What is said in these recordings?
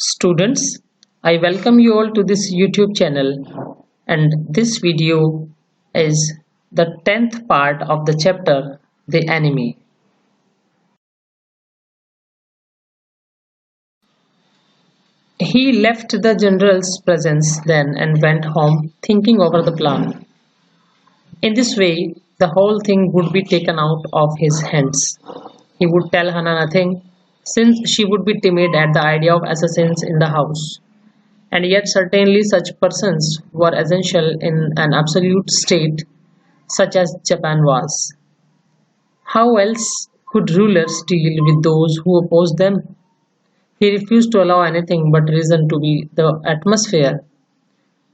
Students, I welcome you all to this YouTube channel, and this video is the 10th part of the chapter The Enemy. He left the general's presence then and went home thinking over the plan. In this way, the whole thing would be taken out of his hands. He would tell Hannah nothing, since she would be timid at the idea of assassins in the house. And yet certainly such persons were essential in an absolute state such as Japan was. How else could rulers deal with those who opposed them? He refused to allow anything but reason to be the atmosphere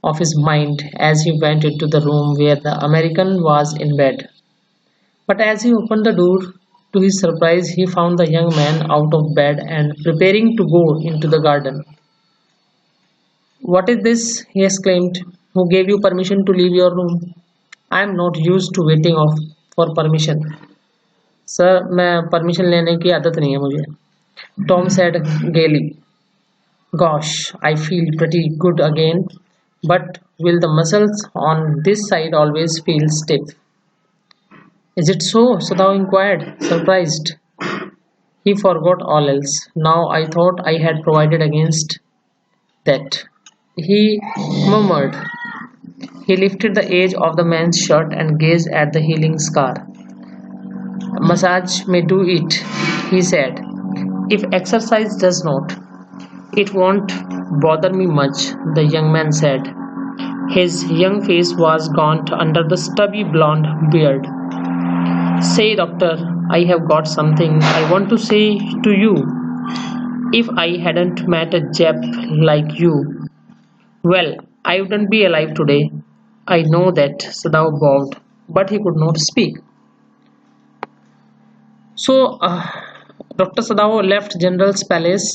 of his mind as he went into the room where the American was in bed. But as he opened the door, to his surprise, he found the young man out of bed and preparing to go into the garden. "What is this?" he exclaimed. "Who gave you permission to leave your room?" "I am not used to waiting for permission." "Sir, मैं permission लेने की आदत नहीं है मुझे." Tom said gaily. "Gosh, I feel pretty good again, but will the muscles on this side always feel stiff?" "Is it so?" Sadao inquired, surprised. He forgot all else. "Now I thought I had provided against that," he murmured. He lifted the edge of the man's shirt and gazed at the healing scar. "Massage may do it," he said. "If exercise does not, it won't bother me much," the young man said. His young face was gaunt under the stubby blonde beard. "Say, doctor, I have got something I want to say to you. If I hadn't met a Jap like you, well, I wouldn't be alive today." "I know that," Sadao bowed, but he could not speak. So, Dr. Sadao left General's palace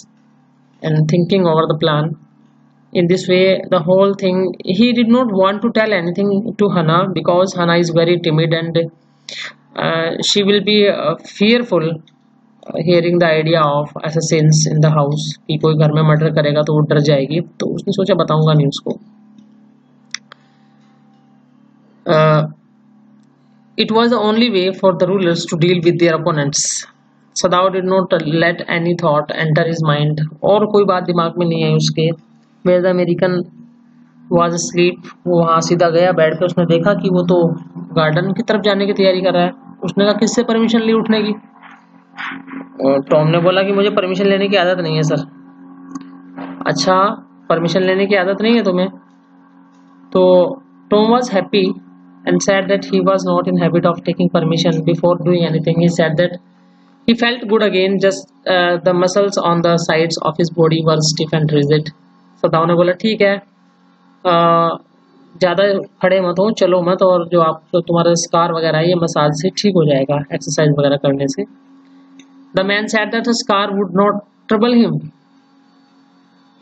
and thinking over the plan. In this way, the whole thing, he did not want to tell anything to Hannah because Hannah is very timid and she will be fearful hearing the idea of assassins in the house कि कोई घर में murder करेगा तो वो डर जाएगी, तो उसने सोचा बताऊंगा नहीं उसको. It was the only way for the rulers to deal with their opponents. Sadao did not let any thought enter his mind. और कोई बात दिमाग में नहीं आई उसके. Where the American was asleep, वो वहाँ सीधा गया बेड पे. उसने देखा कि वो तो गार्डन की तरफ जाने की तैयारी कर रहा है. उसने कहा किससे परमिशन ली उठने की? और टॉम ने बोला कि मुझे परमिशन लेने की आदत नहीं है सर. अच्छा, परमिशन लेने की आदत नहीं है तुम्हें? तो Tom was happy and said that he was not in habit of taking permission before doing anything. He said that he felt good again, just the muscles on the sides of his body were stiff and rigid. सदाव ने बोला ठीक है, ज़्यादा खड़े मत हो, चलो मत, और जो आप तुम्हारा स्कार वगैरह है ये मसाज से ठीक हो जाएगा एक्सरसाइज वगैरह करने से. The man said that the scar would not trouble him.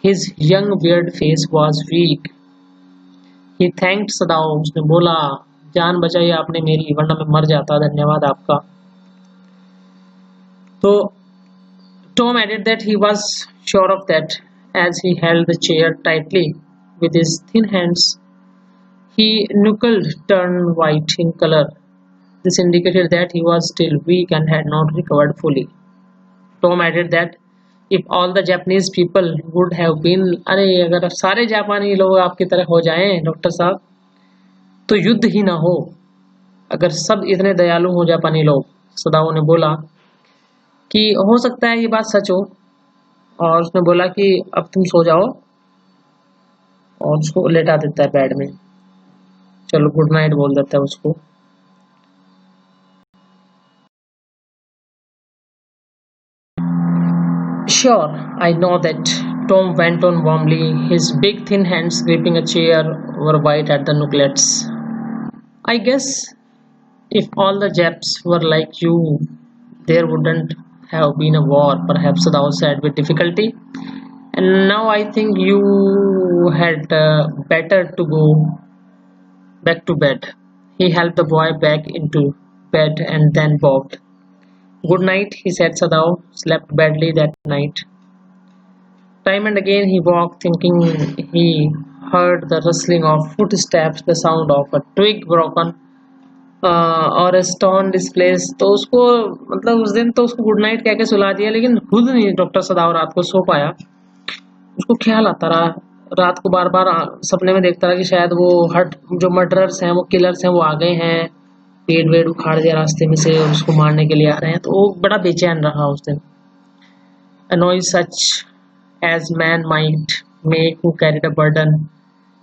His young beard face was weak. He thanked Sadao. उसने बोला जान बचाई आपने मेरी, वरना मैं मर जाता, धन्यवाद आपका. तो Tom added that he was sure of that as he held the chair tightly with his thin hands. He knuckled turned white in color. This indicated that he was still weak and had not recovered fully. Tom added that if all the Japanese people would have been, अरे अगर सारे जापानी लोग आपकी तरह हो जाएं doctor साहब तो युद्ध ही ना हो. अगर सब इतने दयालु हो जापानी लोग. सदाओ ने बोला कि हो सकता है ये बात सच हो, और उसने बोला कि अब तुम सो जाओ, और उसको लेटा देता है बेड में. चलो गुड नाइट बोल देता है उसको. "Sure, I know that," Tom went on warmly, his big thin hands gripping a chair were white at the knuckles. "I guess if all the Japs were like you, there wouldn't have been a war," perhaps Sadao said with difficulty. "And now I think you had better to go back to bed." He helped the boy back into bed and then bowed. "Good night," he said. Sadao slept badly that night. Time and again he walked, thinking he heard the rustling of footsteps, the sound of a twig broken और stone displace. तो उसको मतलब उस दिन तो उसको good night कह के सुला दिया, लेकिन खुद नहीं डॉक्टर सदाव रात को सो पाया। उसको ख्याल आता रहा, रात को बार बार सपने में देखता रहा कि शायद वो हट जो मर्डरर्स हैं, वो किलर्स हैं, वो आ गए हैं, पेड़ वेड़ उखाड़ दिया रास्ते में से और उसको मारने के लिए आ रहे हैं। तो वो बड़ा बेचैन रहा उस दिन। A noise such as man might make who carried a burden.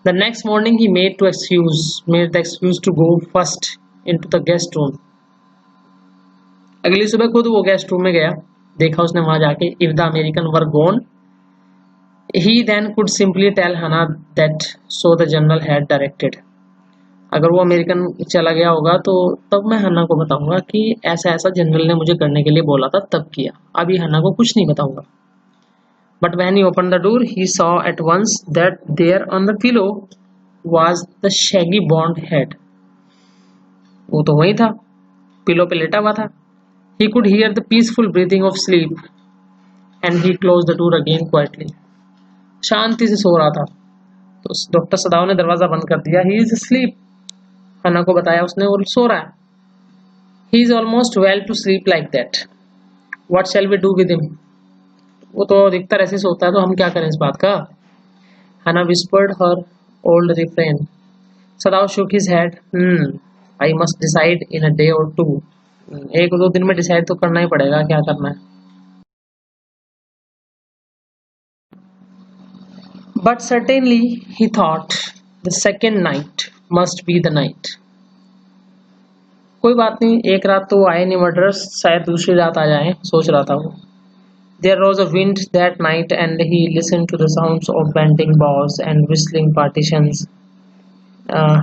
The next morning he made the excuse to go first into the guest room. अगली सुबह खुद वो गेस्ट रूम में गया, देखा उसने वहां जाके if the American were gone, he then could simply tell Hannah that so the general had directed. अगर वो अमेरिकन चला गया होगा तो तब मैं हन्ना को बताऊंगा कि ऐसा ऐसा जनरल ने मुझे करने के लिए बोला था, तब किया। अभी हन्ना को कुछ नहीं बताऊंगा। But when he opened the door, he saw at once that there on the pillow was the shaggy blonde head. वो तो वही था, पिलो पे लेटा हुआ था। He could hear the peaceful breathing of sleep, and he closed the door again quietly. शांति से सो रहा था। तो डॉक्टर सदाव ने दरवाजा बंद कर दिया। He is asleep. हन्ना को बताया उसने, और सो रहा है। He is almost well to sleep like that. What shall we do with him? वो तो अधिकतर ऐसे सोता है, तो हम क्या करें इस बात का? Hannah whispered her old refrain. Sadav shook his head. I must decide in a day or two. एक दो दिन में डिसाइड तो करना ही पड़ेगा क्या करना है। But certainly he thought the second night must be the night. कोई बात नहीं, एक रात तो आए नहीं मर्डरर्स, शायद दूसरी रात आ जाए, सोच रहा था वो। There rose a wind that night and he listened to the sounds of bending boughs and whistling partitions.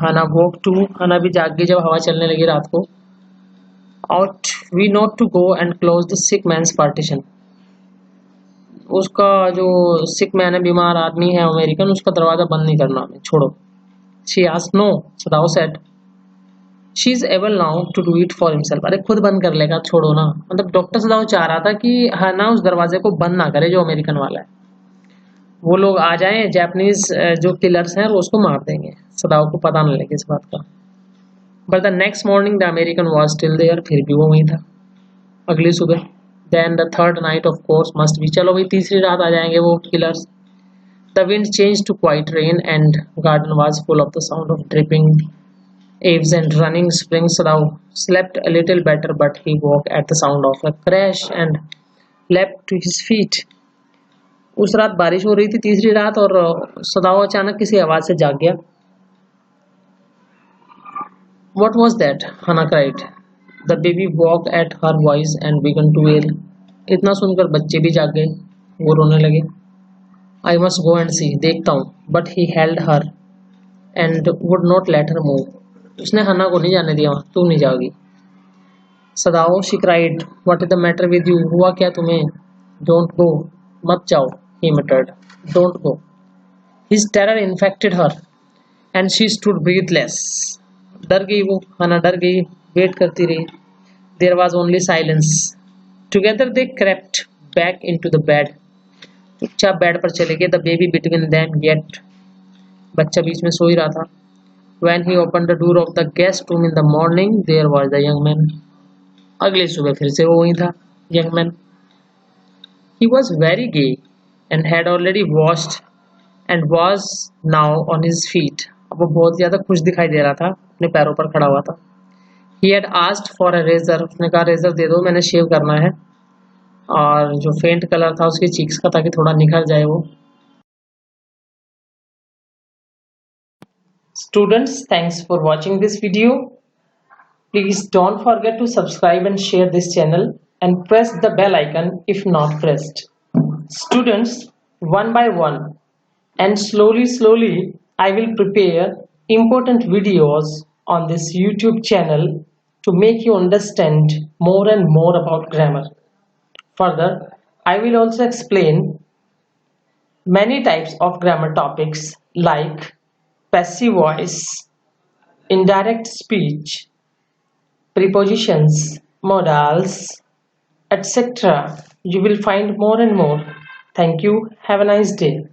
Hannah woke too. Hannah भी जाग गई जब हवा चलने लगी रात को। Ought we not to go and close the sick man's partition? उसका जो सिक मैन है, बीमार आदमी है अमेरिकन, उसका दरवाजा बंद नहीं करना हमें, छोड़ो। She asked no. Sadao said. She is able now to do it for himself. अरे खुद बंद कर लेगा, छोड़ो ना। मतलब डॉक्टर सदाव चाह रहा था कि हन्ना उस दरवाजे को बंद ना करे जो अमेरिकन वाला है। वो लोग आ जाएं, जापानीज जो किलर्स हैं वो उसको मार देंगे, सदाव को पता न लगे इस बात का। But the next morning the American was still there, फिर भी वो वहीं था अगली सुबह। Then the third night of course must be, चलो भाई तीसरी रात आ जाएंगे वो killers. The wind change to quite rain and garden was full of the sound of dripping eaves and running springs. Rao slept a little better, but he woke at the sound of a crash and leapt to his feet. उस रात बारिश हो रही थी, तीसरी रात, और सदाव अचानक किसी आवाज से जाग गया। What was that? Hannah cried. The baby woke at her voice and began to wail. इतना सुनकर बच्चे भी जाग गए, वो रोने लगे। I must go and see, देखता हूँ। But he held her and would not let her move. उसने हन्ना को नहीं जाने दिया, तू नहीं जाओगी। Sadao, she cried, what is the matter with you? हुआ क्या तुम्हें? डोंट गो, मत जाओ, he muttered. Don't go. His terror infected her and she stood breathless. डर गई वो, हन्ना डर गई, वेट करती रही। There was only silence. Together they crept back into the bed. चुपचाप बेड पर चले गए। The baby between them yet, बच्चा बीच में सो ही रहा था। When he opened the door of the guest room in the morning, there was the young man. अगली सुबह फिर से वो वही था, young man. He was very gay and had already washed and was now on his feet. अब वो बहुत ज़्यादा खुश दिखाई दे रहा था, अपने पैरों पर खड़ा हुआ था। He had asked for a razor. उसने कहा रेजर दे दो, मैंने शेव करना है, और जो फेंट कलर था उसकी चीक्स का, ताकि थोड़ा निखर जाए वो। Students, thanks for watching this video. Please don't forget to subscribe and share this channel and press the bell icon if not pressed. Students, one by one and slowly I will prepare important videos on this YouTube channel to make you understand more and more about grammar. Further, I will also explain many types of grammar topics like passive voice, indirect speech, prepositions, modals, etc. You will find more and more Thank you. Have a nice day.